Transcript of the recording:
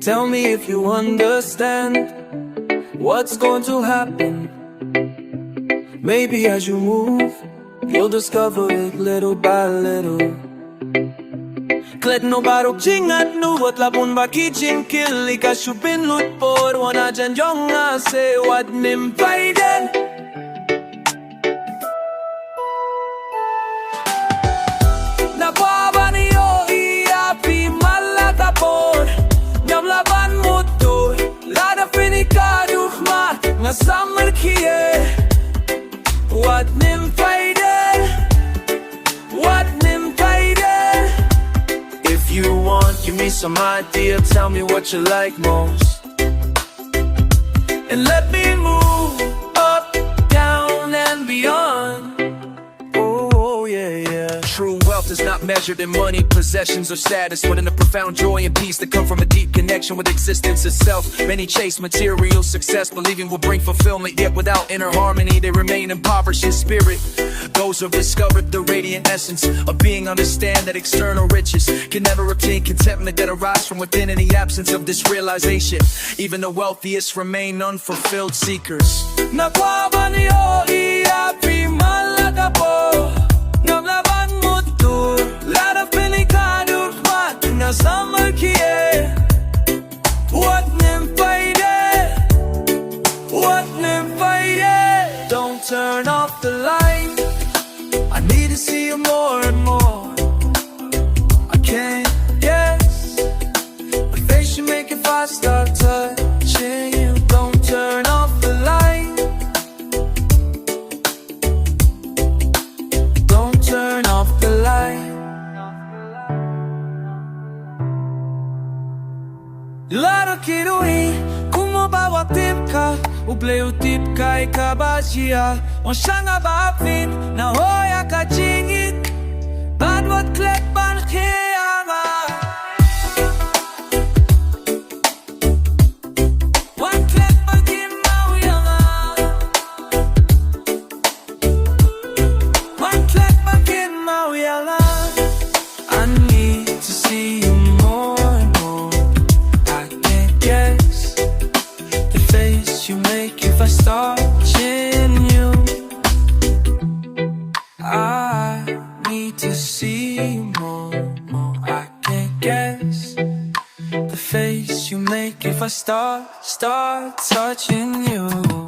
Tell me if you understand what's going to happen. Maybe as you move, you'll discover it little by little. Klet no barok Jingatnud wat labun baki jinkil ikashupin lutpor wana jan jonga se wat nim paiden. Napaba niyo iapi malatapor nyam laban mutur lada finikadu mat nga summer kiye wat nim paiden, wat nim paiden. If you want, give me some idea, tell me what you like most, and let me move up, down and beyond. Oh yeah, yeah. True wealth is not measured in money, possessions, or status, but in the profound joy and peace that come from a deep connection with existence itself. Many chase material success, believing will bring fulfillment, yet without inner harmony they remain impoverished in spirit. Those who have discovered the radiant essence of being understand that external riches can never obtain contentment that arises from within in the absence of this realization. Even the wealthiest remain unfulfilled seekers. Nakwaba niyo iapi malatapo ngam laban mutur lada finikadu mat nga summer kiye wat nim paiden, wat nim paiden. Don't turn off the light, I need to see you more and more. I can't guess the face you make if I start touching you. Don't turn off the light, don't turn off the light. Laro kirui kumo bawa tipka ubleu tipka ikabashia onshanga bapin na hoya kachingit bad what Klet ban kiama what Klet ban kimawiyama what Klet ban kimawiyama. I need to see you more and more. I can't guess the face you make if I start watching you. I need to see you more and more. I can't guess the face you make if I start touching you.